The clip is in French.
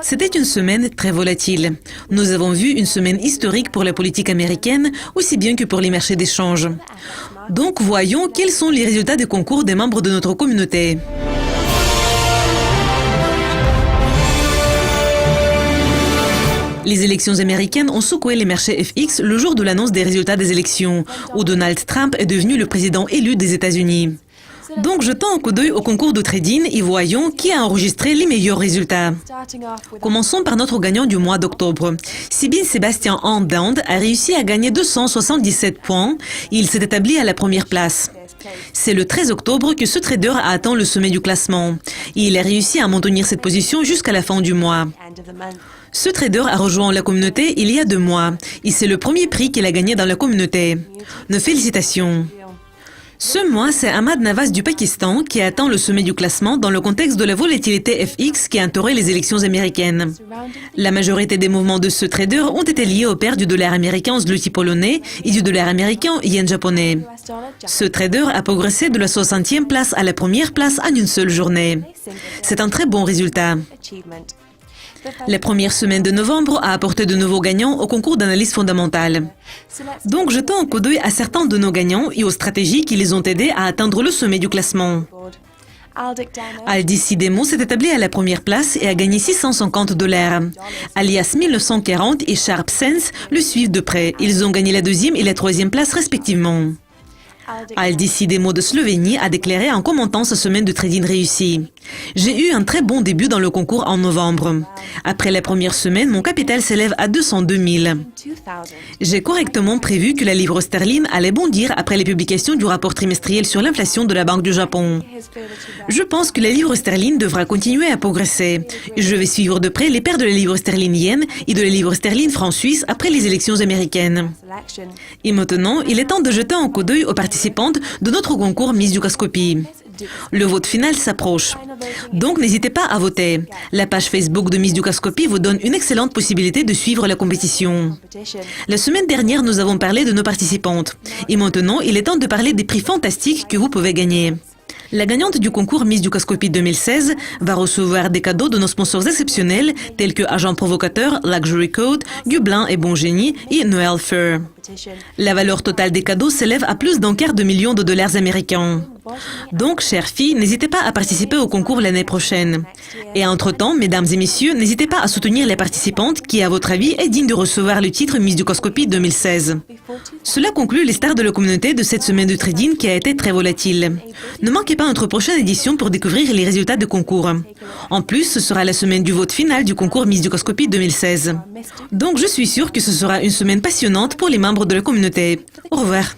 C'était une semaine très volatile. Nous avons vu une semaine historique pour la politique américaine, aussi bien que pour les marchés d'échange. Donc voyons quels sont les résultats des concours des membres de notre communauté. Les élections américaines ont secoué les marchés FX le jour de l'annonce des résultats des élections, où Donald Trump est devenu le président élu des États-Unis. Donc jetons un coup d'œil au concours de trading et voyons qui a enregistré les meilleurs résultats. Commençons par notre gagnant du mois d'octobre. Sibin Sébastien Andand a réussi à gagner 277 points et il s'est établi à la première place. C'est le 13 octobre que ce trader a atteint le sommet du classement. Et il a réussi à maintenir cette position jusqu'à la fin du mois. Ce trader a rejoint la communauté il y a 2 mois et c'est le premier prix qu'il a gagné dans la communauté. Nos félicitations. Ce mois, c'est Ahmad Navas du Pakistan qui a atteint le sommet du classement dans le contexte de la volatilité FX qui a entouré les élections américaines. La majorité des mouvements de ce trader ont été liés aux paires du dollar américain zloty polonais et du dollar américain yen japonais. Ce trader a progressé de la 60e place à la première place en une seule journée. C'est un très bon résultat. La première semaine de novembre a apporté de nouveaux gagnants au concours d'analyse fondamentale. Donc jetons un coup d'œil à certains de nos gagnants et aux stratégies qui les ont aidés à atteindre le sommet du classement. Aldici Demo s'est établi à la première place et a gagné $650. Alias 1940 et Sharp Sense le suivent de près. Ils ont gagné la 2e et la 3e place respectivement. Aldici Demo de Slovénie a déclaré en commentant sa semaine de trading réussie. J'ai eu un très bon début dans le concours en novembre. Après la première semaine, mon capital s'élève à 202 000. J'ai correctement prévu que la livre sterling allait bondir après les publications du rapport trimestriel sur l'inflation de la Banque du Japon. Je pense que la livre sterling devra continuer à progresser. Je vais suivre de près les paires de la livre sterling yen et de la livre sterling franc suisse après les élections américaines. Et maintenant, il est temps de jeter un coup d'œil aux participantes de notre concours Miss Dukascopy. Le vote final s'approche. Donc n'hésitez pas à voter. La page Facebook de Miss Dukascopy vous donne une excellente possibilité de suivre la compétition. La semaine dernière, nous avons parlé de nos participantes. Et maintenant, il est temps de parler des prix fantastiques que vous pouvez gagner. La gagnante du concours Miss Dukascopy 2016 va recevoir des cadeaux de nos sponsors exceptionnels tels que Agent Provocateur, Luxury Code, Gublin et Bon Génie et Noël Fur. La valeur totale des cadeaux s'élève à plus d'1 quart de million de dollars américains. Donc, chères filles, n'hésitez pas à participer au concours l'année prochaine. Et entre-temps, mesdames et messieurs, n'hésitez pas à soutenir les participantes qui, à votre avis, est digne de recevoir le titre Miss Dukascopy 2016. Cela conclut les stars de la communauté de cette semaine de trading qui a été très volatile. Ne manquez pas notre prochaine édition pour découvrir les résultats du concours. En plus, ce sera la semaine du vote final du concours Miss Dukascopy 2016. Donc, je suis sûre que ce sera une semaine passionnante pour les membres de la communauté. Au revoir.